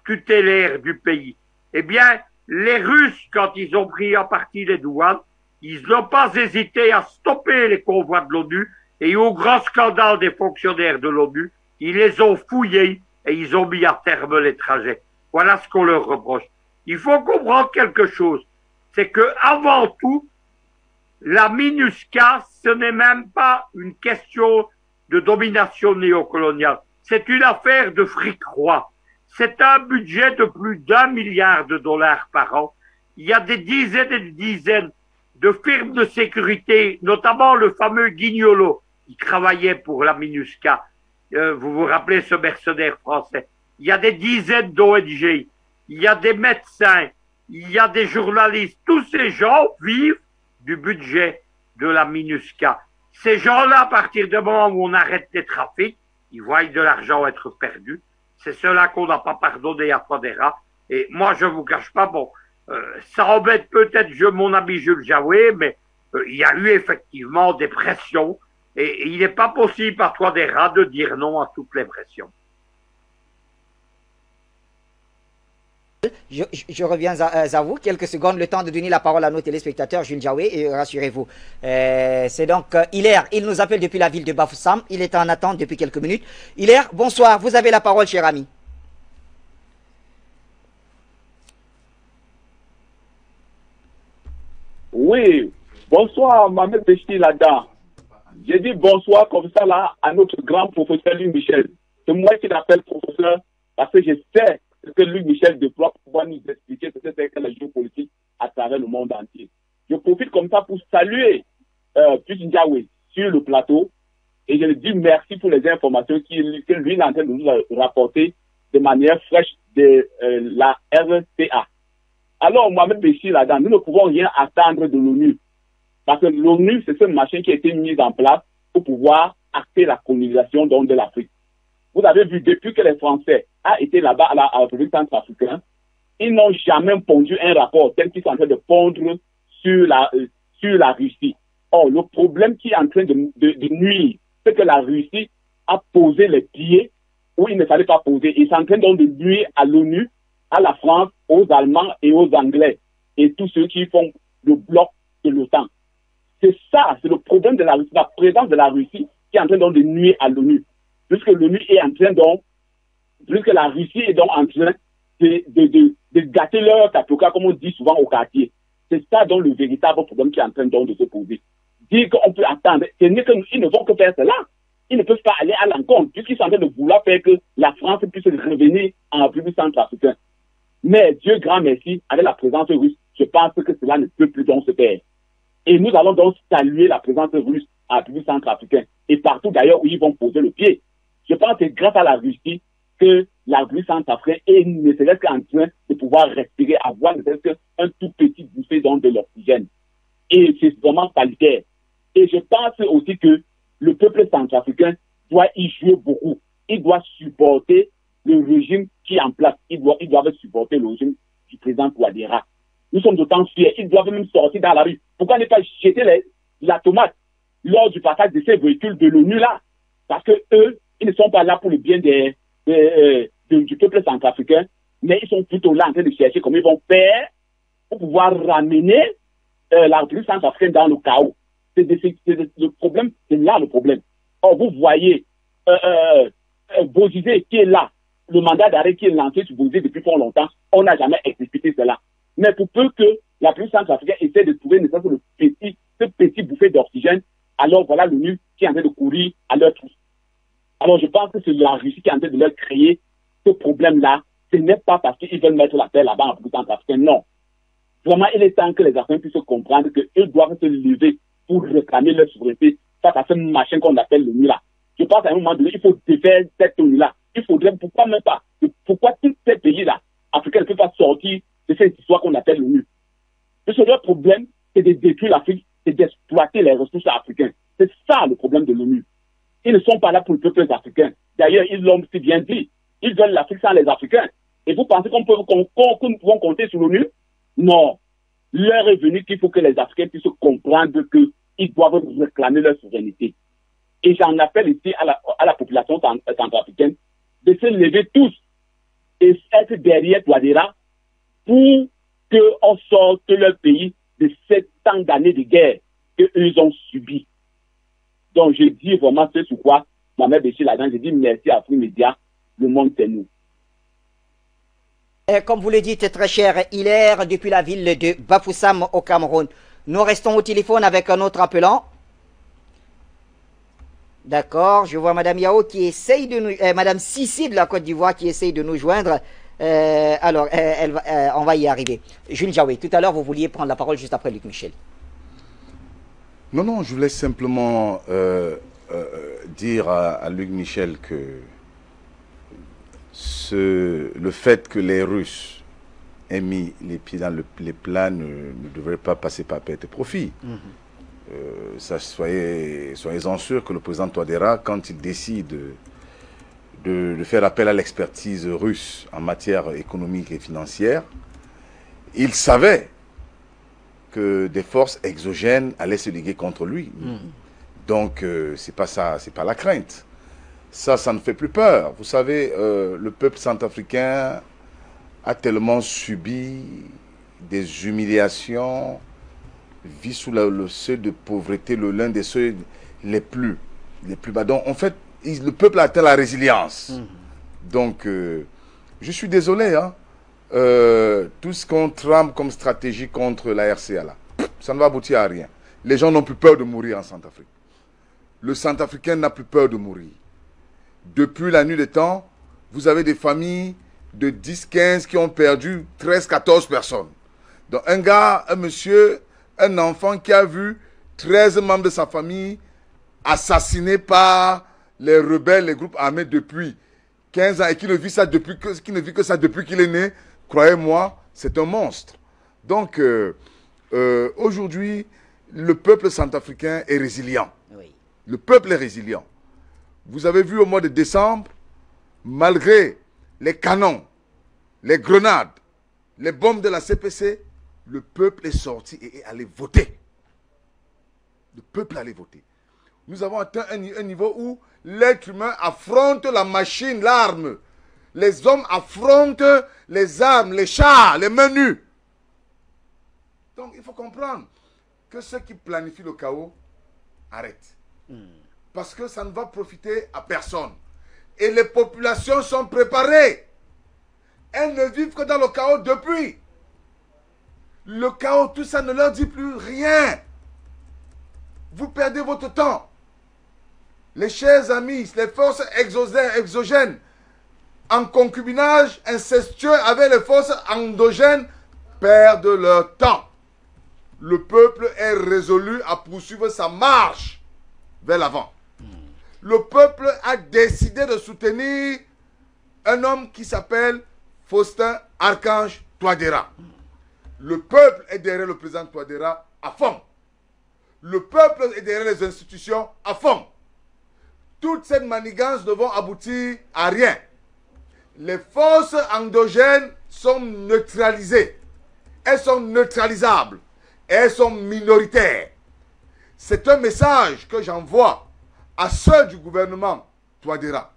S5: tutélaire du pays. Eh bien, les Russes, quand ils ont pris en partie les douanes, ils n'ont pas hésité à stopper les convois de l'ONU et au grand scandale des fonctionnaires de l'ONU, ils les ont fouillés et ils ont mis à terme les trajets. Voilà ce qu'on leur reproche. Il faut comprendre quelque chose, c'est que avant tout, la MINUSCA, ce n'est même pas une question de domination néocoloniale. C'est une affaire de fric roi. C'est un budget de plus d'1 milliard de dollars par an. Il y a des dizaines et des dizaines de firmes de sécurité, notamment le fameux Guignolo, qui travaillait pour la MINUSCA. Vous vous rappelez ce mercenaire français. Il y a des dizaines d'ONG, il y a des médecins, il y a des journalistes. Tous ces gens vivent du budget de la MINUSCA. Ces gens-là, à partir du moment où on arrête les trafics, ils voient de l'argent être perdu. C'est cela qu'on n'a pas pardonné à Touadéra. Et moi, je vous cache pas, bon, ça embête peut-être mon ami Jules Jaoué, mais il y a eu effectivement des pressions. Et il n'est pas possible à Touadéra de dire non à toutes les pressions.
S4: Je reviens à vous, quelques secondes, le temps de donner la parole à nos téléspectateurs, Jules Jaoué, et rassurez-vous. C'est donc Hilaire, il nous appelle depuis la ville de Bafoussam, il est en attente depuis quelques minutes. Hilaire, bonsoir, vous avez la parole, cher ami.
S7: Oui, bonsoir, Mohamed Béchti là-dedans. J'ai dit bonsoir comme ça là à notre grand professeur Luc Michel. C'est moi qui l'appelle professeur parce que je sais ce que Luc Michel déploie pour pouvoir nous expliquer ce que c'est que la géopolitique à travers le monde entier. Je profite comme ça pour saluer Putin Jaoué sur le plateau et je lui dis merci pour les informations que lui est en train de nous rapporter de manière fraîche de la RCA. Alors, Mohamed Béchir, là-dedans, nous ne pouvons rien attendre de l'ONU. Parce que l'ONU, c'est ce machin qui a été mis en place pour pouvoir acter la colonisation de l'Afrique. Vous avez vu, depuis que les Français ont été là-bas à la République centrafricaine, ils n'ont jamais pondu un rapport tel qu'ils sont en train de pondre sur la Russie. Or, le problème qui est en train de nuire, c'est que la Russie a posé les pieds où il ne fallait pas poser. Ils sont en train donc de nuire à l'ONU, à la France, aux Allemands et aux Anglais, et tous ceux qui font le bloc de l'OTAN. C'est ça, c'est le problème de la Russie, la présence de la Russie qui est en train donc de nuire à l'ONU. Puisque l'ONU est en train donc, puisque la Russie est donc en train de gâter leur tapoka, comme on dit souvent au quartier. C'est ça donc le véritable problème qui est en train donc de se poser. dire qu'on peut attendre. Ce n'est qu'ils ne vont que faire cela. Ils ne peuvent pas aller à l'encontre, puisqu'ils sont en train de vouloir faire que la France puisse revenir en République centrafricaine. Mais Dieu grand merci, avec la présence russe, je pense que cela ne peut plus donc se faire. Et nous allons donc saluer la présence russe en République centrafricaine et partout d'ailleurs où ils vont poser le pied. Je pense que grâce à la Russie que la République centrafricaine est ne serait-ce qu'en train de pouvoir respirer, avoir ne serait-ce qu'un tout petit bouffée de l'oxygène. Et c'est vraiment salutaire. Et je pense aussi que le peuple centrafricain doit y jouer beaucoup. Il doit supporter le régime qui est en place. Ils doivent supporter le régime du président Touadéra. Nous sommes d'autant fiers. Ils doivent même sortir dans la rue. Pourquoi ne pas jeter la tomate lors du passage de ces véhicules de l'ONU là? Parce que eux, ils ne sont pas là pour le bien du peuple centrafricain, mais ils sont plutôt là en train de chercher comment ils vont faire pour pouvoir ramener la République centrafricaine dans le chaos. Le problème, c'est là le problème. Or, vous voyez Bozizé qui est là, le mandat d'arrêt qui est lancé sur Bozizé depuis fort longtemps, on n'a jamais exécuté cela. Mais pour peu que la République centrafricaine essaie de trouver ce petit bouffée d'oxygène, alors voilà l'ONU qui est en train de courir à leur trousse. Alors je pense que c'est la Russie qui est en train de leur créer ce problème-là. Ce n'est pas parce qu'ils veulent mettre la paix là-bas en République centrafricaine, non. Vraiment, il est temps que les Africains puissent comprendre qu'eux doivent se lever pour réclamer leur souveraineté face à ce machin qu'on appelle l'ONU là. Je pense à un moment donné, il faut défaire cette ONU-là. Il faudrait, pourquoi même pas, pourquoi tous ces pays-là, africains, ne peuvent pas sortir de cette histoire qu'on appelle l'ONU. Parce que leur problème, c'est de détruire l'Afrique, c'est d'exploiter les ressources africaines. C'est ça le problème de l'ONU. Ils ne sont pas là pour le peuple africain. D'ailleurs, ils l'ont si bien dit. Ils veulent l'Afrique sans les Africains. Et vous pensez qu'on nous pouvons compter sur l'ONU? Non. L'heure est venue qu'il faut que les Africains puissent comprendre qu'ils doivent réclamer leur souveraineté. Et j'en appelle ici à la population centrafricaine de se lever tous et être derrière Touadéra pour qu'on sorte leur pays de 7 ans d'années de guerre qu'eux ont subi. Donc je dis vraiment ce sur quoi Mohamed Béchir là-dedans, je dis merci à Free Média, le monde c'est nous.
S4: Comme vous le dites, très cher Hilaire, depuis la ville de Bafoussam au Cameroun. Nous restons au téléphone avec un autre appelant. D'accord, je vois Madame Yao qui essaye de nous... Madame Sissi de la Côte d'Ivoire qui essaye de nous joindre. On va y arriver. Jules Jaoué, tout à l'heure, vous vouliez prendre la parole juste après Luc Michel.
S6: Non, je voulais simplement dire à Luc Michel que le fait que les Russes aient mis les pieds dans les plats ne devrait pas passer par perte et profit. Soyez-en sûrs que le président Touadéra, quand il décide de faire appel à l'expertise russe en matière économique et financière, il savait que des forces exogènes allaient se liguer contre lui. Donc, c'est pas ça, c'est pas la crainte. Ça ne fait plus peur. Vous savez, le peuple centrafricain a tellement subi des humiliations, vit sous le seuil de pauvreté, l'un des seuils les plus bas. Donc, en fait, le peuple a atteint la résilience. Donc, je suis désolé, hein, tout ce qu'on trame comme stratégie contre la RCA, là, ça ne va aboutir à rien. Les gens n'ont plus peur de mourir en Centrafrique. Le Centrafricain n'a plus peur de mourir. Depuis la nuit des temps, vous avez des familles de 10, 15 qui ont perdu 13, 14 personnes. Donc, un gars, un monsieur, un enfant qui a vu 13 membres de sa famille assassinés par les rebelles, les groupes armés depuis 15 ans et qui ne vit ça depuis que ça depuis qu'il est né, croyez-moi, c'est un monstre. Donc, aujourd'hui, le peuple centrafricain est résilient.
S4: Oui.
S6: Le peuple est résilient. Vous avez vu au mois de décembre, malgré les canons, les grenades, les bombes de la CPC, le peuple est sorti et est allé voter. Le peuple est allé voter. Nous avons atteint un niveau où l'être humain affronte la machine, l'arme. Les hommes affrontent les armes, les chars, les mains nues. Donc il faut comprendre que ceux qui planifient le chaos arrêtent. Parce que ça ne va profiter à personne. Et les populations sont préparées. Elles ne vivent que dans le chaos depuis. Le chaos, tout ça ne leur dit plus rien. vous perdez votre temps. Les chers amis, les forces exogènes en concubinage incestueux avec les forces endogènes perdent leur temps. Le peuple est résolu à poursuivre sa marche vers l'avant. Le peuple a décidé de soutenir un homme qui s'appelle Faustin Archange Touadéra. Le peuple est derrière le président Touadéra à fond. Le peuple est derrière les institutions à fond. Toutes ces manigances ne vont aboutir à rien. Les forces endogènes sont neutralisées. Elles sont neutralisables. Elles sont minoritaires. C'est un message que j'envoie à ceux du gouvernement Touadéra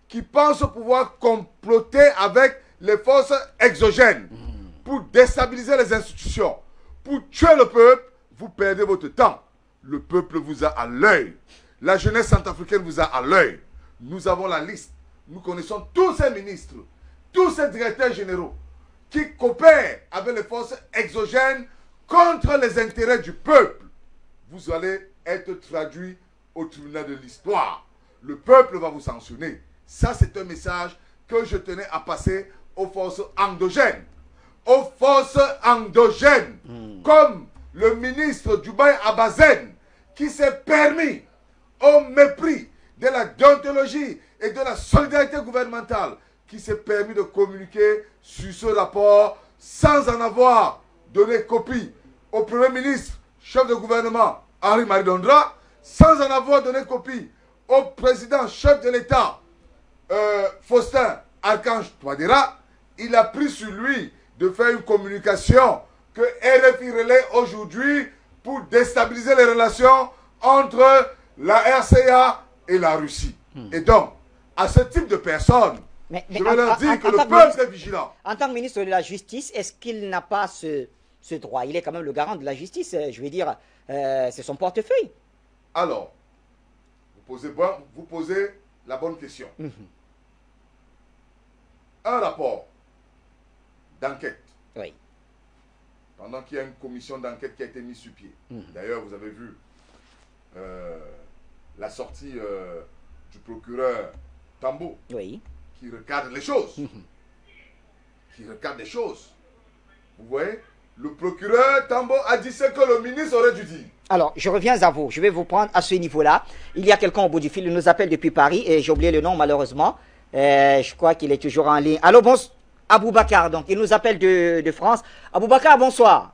S6: qui pensent pouvoir comploter avec les forces exogènes pour déstabiliser les institutions, pour tuer le peuple. Vous perdez votre temps. Le peuple vous a à l'œil. La jeunesse centrafricaine vous a à l'œil. Nous avons la liste. Nous connaissons tous ces ministres, tous ces directeurs généraux qui coopèrent avec les forces exogènes contre les intérêts du peuple. Vous allez être traduit au tribunal de l'histoire. Le peuple va vous sanctionner. Ça, c'est un message que je tenais à passer aux forces endogènes. Aux forces endogènes, comme le ministre Dubaï Abazen, qui s'est permis, au mépris de la déontologie et de la solidarité gouvernementale, qui s'est permis de communiquer sur ce rapport sans en avoir donné copie au Premier ministre, chef de gouvernement, Henri-Marie Dondra, sans en avoir donné copie au président, chef de l'État, Faustin Archange Touadéra. Il a pris sur lui de faire une communication que RFI relaie aujourd'hui pour déstabiliser les relations entre la RCA et la Russie. Et donc, à ce type de personnes, je vais leur dire que le peuple est vigilant.
S4: En tant que ministre de la Justice, est-ce qu'il n'a pas ce droit? Il est quand même le garant de la justice, je veux dire, c'est son portefeuille.
S6: Alors, vous posez la bonne question. Un rapport d'enquête.
S4: Oui.
S6: Pendant qu'il y a une commission d'enquête qui a été mise sur pied. D'ailleurs, vous avez vu la sortie du procureur Tambo,
S4: Oui.
S6: qui recadre les choses. Qui recadre les choses. Vous voyez, le procureur Tambo a dit ce que le ministre aurait dû dire.
S4: Alors, je reviens à vous. Je vais vous prendre à ce niveau-là. Il y a quelqu'un au bout du fil. Il nous appelle depuis Paris et j'ai oublié le nom malheureusement. Je crois qu'il est toujours en ligne. Allô, bonsoir. Aboubacar, donc, il nous appelle de France. Aboubacar, bonsoir.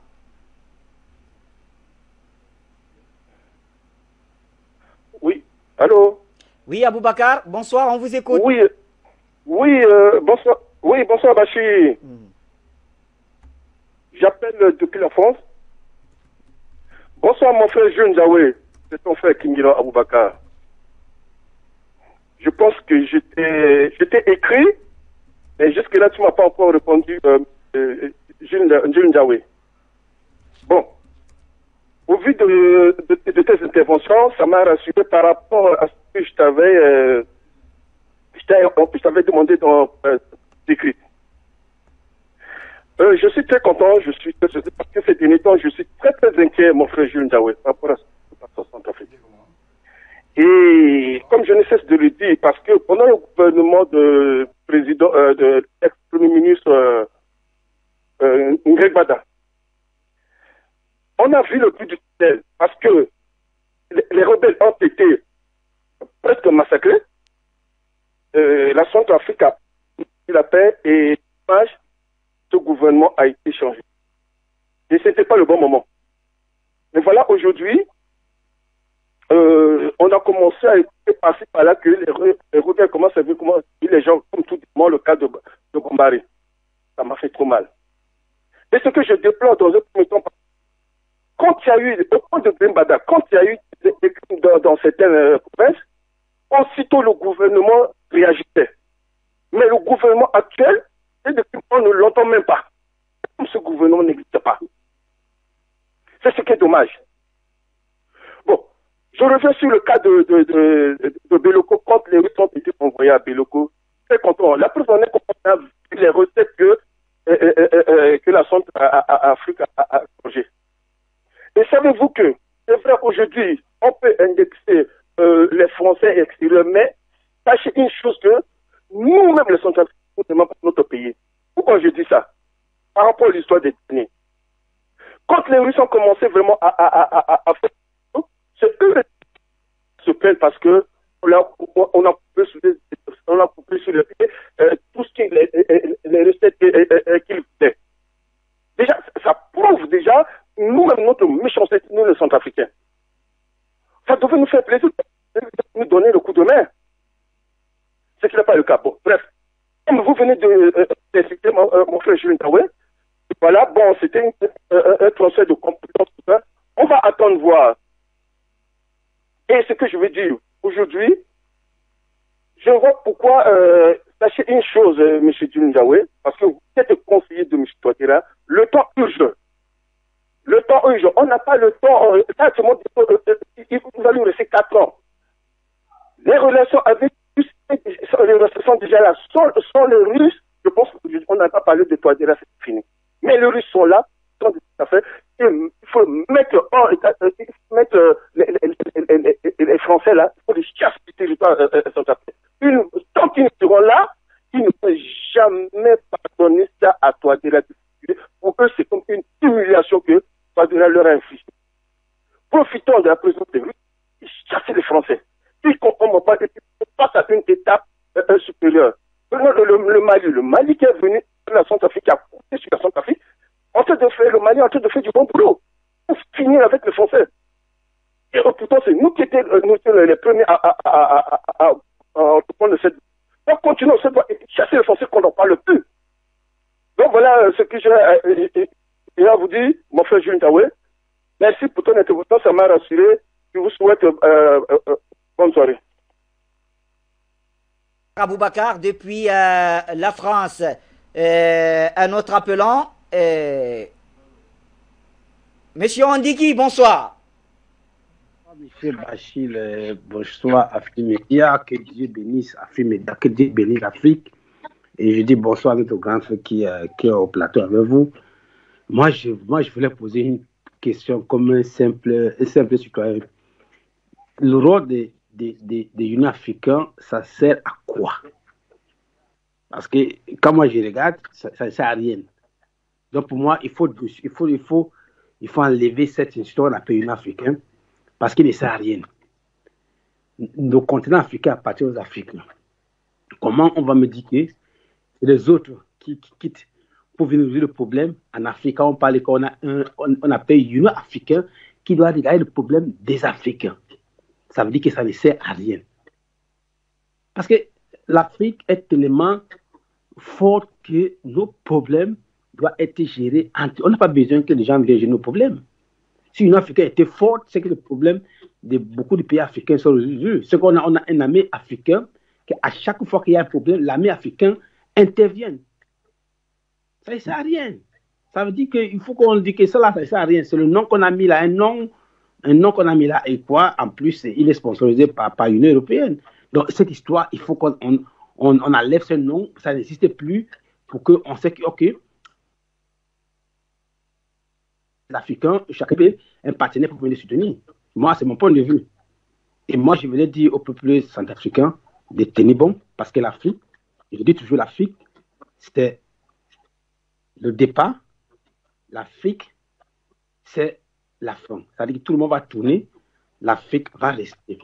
S3: Oui, allô?
S4: Oui, Aboubacar, bonsoir, on vous écoute.
S3: Oui, bonsoir. Oui, bonsoir, Bachir. J'appelle depuis la France. Bonsoir, mon frère Jeune Jaoué. C'est ton frère Kimira Aboubacar. Je pense que j'étais écrit, mais jusque-là, tu ne m'as pas encore répondu, Jeune Jaoué. Bon, au vu de tes interventions, ça m'a rassuré par rapport à ce que je t'avais demandé dans l'écrit. Je suis très content, parce que ces derniers temps, je suis très inquiet, mon frère Jules Ndaoué, par rapport à ce qui se passe en Centrafrique. Et comme je ne cesse de le dire, parce que pendant le gouvernement de président, de ex-premier ministre Ngeg Bada, on a vu le but du tunnel, parce que les rebelles ont été presque massacrés. La Centrafrique a eu la paix et ce gouvernement a été changé. Et ce n'était pas le bon moment. Mais voilà, aujourd'hui, on a commencé à passer par là que les rebelles commencent à voir comment les gens, comme tout le monde, le cas de Gombaré. Ça m'a fait trop mal. Et ce que je déplore dans un premier temps, quand il y a eu, au point de Grimbada, quand il y a eu des crimes dans certaines provinces, aussitôt le gouvernement réagissait. Mais le gouvernement actuel, on ne l'entend même pas. Comme ce gouvernement n'existe pas. C'est ce qui est dommage. Bon, je reviens sur le cas de Beloko, quand les Russes ont été envoyés à Beloko. Très content. La preuve en est qu'on a vu les recettes que la Centrafrique a changées. Et savez-vous que, c'est vrai, aujourd'hui, on Mais sachez une chose que nous-mêmes, les Centrafricains, nous n'aimons pas notre pays. Pourquoi je dis ça? Par rapport à l'histoire des années. Quand les Russes ont commencé vraiment à faire, c'est eux qui se plaignent parce que on a coupé sur les pieds tout ce qui les recettes qu'ils voulaient. Déjà, ça prouve déjà nous-mêmes notre méchanceté, nous les Centrafricains. Ça devait nous faire plaisir de nous donner le coup de main. Ce qui n'est pas le cas. Bon, bref, comme vous venez de mon frère Julien Taoué, voilà, bon, c'était un transfert de compétences. On va attendre voir. Et ce que je veux dire aujourd'hui, je vois pourquoi, sachez une chose, M. Djunjaoué, parce que vous êtes conseiller de M. Touadéra, le temps urge. Le temps urge. On n'a pas le temps, ça, tout le monde, il va lui rester 4 ans. Les relations avec les Russes sont déjà là. Sans les Russes, je pense qu'on n'a pas parlé de Touadéra, c'est fini. Mais les Russes sont là, sont des affaires. Il faut mettre les Français là, il faut les chasser du territoire centrafricain. Tant qu'ils seront là, ils ne peuvent jamais pardonner ça à Touadéra. Pour eux, c'est comme une humiliation que Touadéra leur a infligée. Profitons de la présence des Russes et chasser les Français. S'ils ne comprennent pas, ils passent à une étape supérieure. Le Mali qui est venu de la Centrafrique, qui a coupé sur la Centrafrique, le Mali est en train de faire du bon boulot pour finir avec les Français. Et pourtant, c'est nous qui étions les premiers à prendre cette. Donc, continuons cette voie et chasser les Français qu'on n'en parle plus. Donc, voilà ce que j'ai à vous dire, mon frère Julien Taoué. Merci pour ton intervention, ça m'a rassuré. Je vous souhaite bonne soirée.
S4: Aboubacar, depuis la France, un autre appelant. Monsieur Andiki, bonsoir.
S8: Monsieur Bachir, bonsoir Afrimédia, que Dieu bénisse Afrimédia, que Dieu bénisse l'Afrique. Et je dis bonsoir à notre grand frère qui est au plateau avec vous. Moi, je voulais poser une question comme un simple citoyen. Le rôle des Unions africaines, ça sert à quoi? Parce que quand moi je regarde, ça ne sert à rien. Donc pour moi, il faut enlever cette histoire de la pays africain parce qu'il ne sert à rien. Le continent africain appartient aux Africains. Comment on va me dire que les autres qui quittent pour venir résoudre le problème en Afrique, on parle qu'on a un pays Union africain qui doit regarder le problème des Africains. Ça veut dire que ça ne sert à rien. Parce que l'Afrique est tellement forte que nos problèmes doivent être gérés. On n'a pas besoin que les gens viennent gérer nos problèmes. Si l'Union africaine était forte, c'est que le problème de beaucoup de pays africains sont résolus. C'est qu'on a un armée africain qu'à chaque fois qu'il y a un problème, l'armée africaine intervient. Ça ne sert à rien. Ça veut dire qu'il faut qu'on dise que ça ne sert à rien. C'est le nom qu'on a mis là, un nom qu'on a mis là, et quoi, en plus, il est sponsorisé par l'Union européenne. Donc, cette histoire, il faut qu'on enlève ce nom, ça n'existe plus, pour qu'on sait que, OK, l'Africain, chaque pays, un partenaire pour venir soutenir. Moi, c'est mon point de vue. Et moi, je voulais dire au peuple centrafricain de tenir bon, parce que l'Afrique, je dis toujours l'Afrique, c'était le départ. L'Afrique, c'est la fin. C'est-à-dire que tout le monde va tourner, l'Afrique va rester.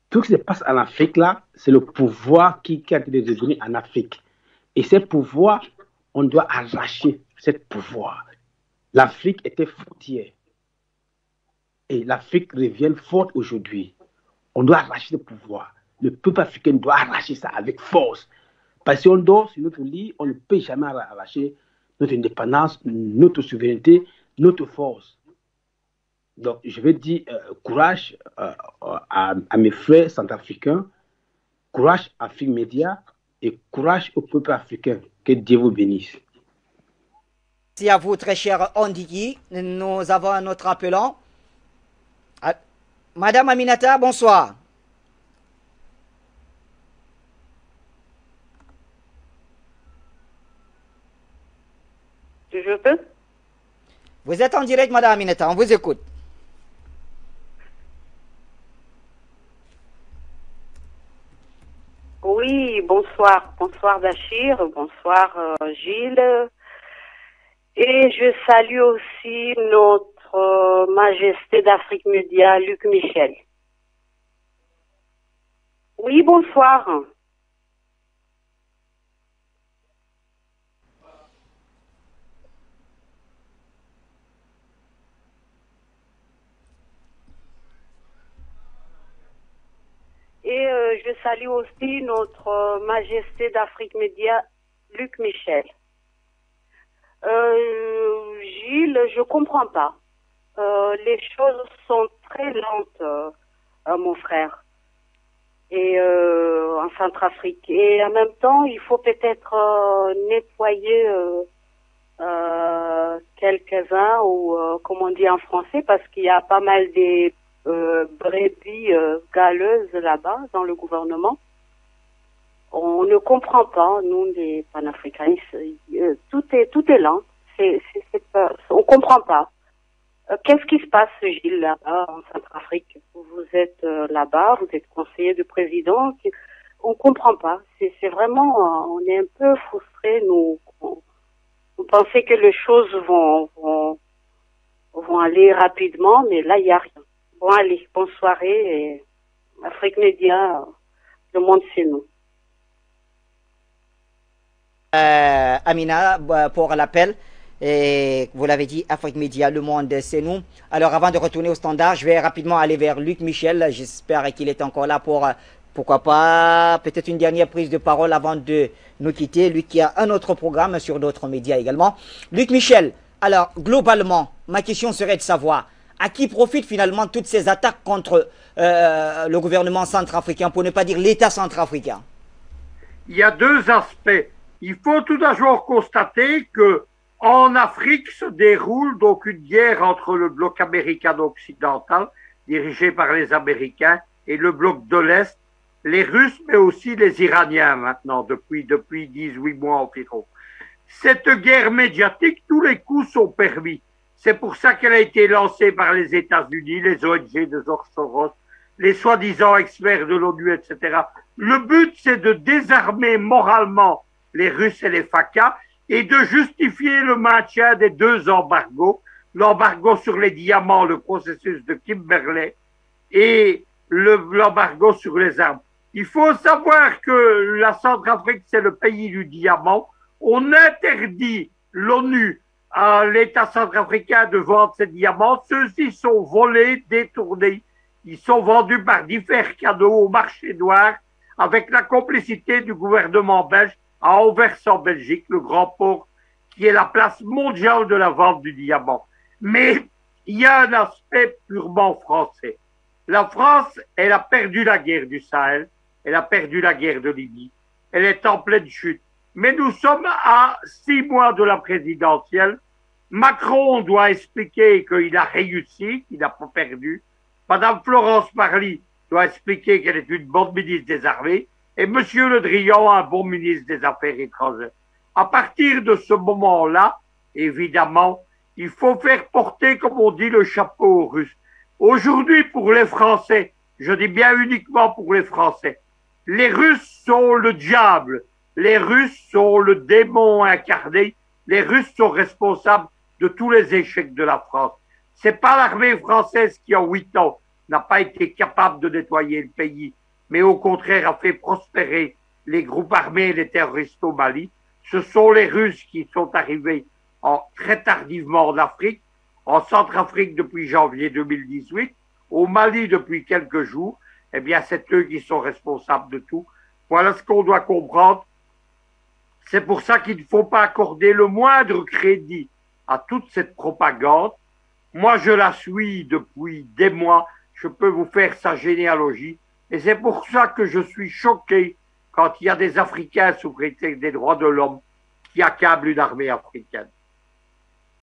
S8: Tout ce qui se passe en Afrique, là, c'est le pouvoir qui a été donné en Afrique. Et ce pouvoir, on doit arracher ce pouvoir. L'Afrique était forte hier. Et l'Afrique revient forte aujourd'hui. On doit arracher le pouvoir. Le peuple africain doit arracher ça avec force. Parce que si on dort sur notre lit, on ne peut jamais arracher notre indépendance, notre souveraineté, notre force. Donc, je vais dire courage à mes frères centrafricains, courage à Afrimédia et courage au peuple africain. Que Dieu vous bénisse.
S4: Merci à vous, très cher Andiki. Nous avons un autre appelant. Madame Aminata, bonsoir.
S9: Je peux?
S4: Vous êtes en direct, Madame Aminata, on vous écoute.
S9: bonsoir. Bonsoir Bachir, bonsoir Gilles. Et je salue aussi notre Majesté d'Afrique Média, Luc Michel. Oui, bonsoir. Et je salue aussi notre Majesté d'Afrique Média, Luc Michel. Gilles, je comprends pas. Les choses sont très lentes, mon frère. Et en Centrafrique. Et en même temps, il faut peut-être nettoyer quelques-uns, ou comme on dit en français, parce qu'il y a pas mal de brebis galeuses là-bas dans le gouvernement. On ne comprend pas, nous les panafricanistes, tout est lent. On comprend pas. Qu'est-ce qui se passe, Gilles, là-bas en Centrafrique? Vous êtes là-bas, vous êtes conseiller du président. On comprend pas. C'est vraiment, on est un peu frustrés. Nous, on pensait que les choses vont aller rapidement, mais là, il n'y a rien. Bon, allez, bonne soirée. Et Afrique Média, le monde, c'est nous.
S4: Amina, pour l'appel. Et vous l'avez dit, Afrique Média, le monde, c'est nous. Alors, avant de retourner au standard, je vais rapidement aller vers Luc Michel. J'espère qu'il est encore là pour, pourquoi pas, peut-être une dernière prise de parole avant de nous quitter. Lui qui a un autre programme sur d'autres médias également. Luc Michel, alors, globalement, ma question serait de savoir à qui profitent finalement toutes ces attaques contre le gouvernement centrafricain, pour ne pas dire l'État centrafricain?
S5: Il y a deux aspects. Il faut tout d'abord constater que en Afrique se déroule donc une guerre entre le bloc américano-occidental, dirigé par les Américains, et le bloc de l'Est, les Russes, mais aussi les Iraniens maintenant, depuis 18 mois environ. Cette guerre médiatique, tous les coups sont permis. C'est pour ça qu'elle a été lancée par les États-Unis, les ONG de George Soros, les soi-disant experts de l'ONU, etc. Le but, c'est de désarmer moralement les Russes et les FACA, et de justifier le maintien des deux embargos, l'embargo sur les diamants, le processus de Kimberley, et l'embargo sur les armes. Il faut savoir que la Centrafrique, c'est le pays du diamant. On interdit l'ONU à l'État centrafricain de vendre ces diamants. Ceux-ci sont volés, détournés. Ils sont vendus par divers canaux au marché noir avec la complicité du gouvernement belge à Anvers en Belgique, le grand port qui est la place mondiale de la vente du diamant. Mais il y a un aspect purement français. La France, elle a perdu la guerre du Sahel, elle a perdu la guerre de Libye, elle est en pleine chute. Mais nous sommes à 6 mois de la présidentielle. Macron doit expliquer qu'il a réussi, qu'il n'a pas perdu. Madame Florence Parly doit expliquer qu'elle est une bonne ministre des Armées. Et Monsieur Le Drian, un bon ministre des Affaires étrangères. À partir de ce moment-là, évidemment, il faut faire porter, comme on dit, le chapeau aux Russes. Aujourd'hui, pour les Français, je dis bien uniquement pour les Français, les Russes sont le diable, les Russes sont le démon incarné, les Russes sont responsables de tous les échecs de la France. C'est pas l'armée française qui, en 8 ans, n'a pas été capable de nettoyer le pays, mais au contraire a fait prospérer les groupes armés et les terroristes au Mali. Ce sont les Russes qui sont arrivés très tardivement en Afrique, en Centrafrique depuis janvier 2018, au Mali depuis quelques jours. Eh bien, c'est eux qui sont responsables de tout. Voilà ce qu'on doit comprendre. C'est pour ça qu'il ne faut pas accorder le moindre crédit à toute cette propagande. Moi, je la suis depuis des mois. Je peux vous faire sa généalogie. Et c'est pour ça que je suis choqué quand il y a des Africains sous prétexte des droits de l'homme qui accablent une armée africaine.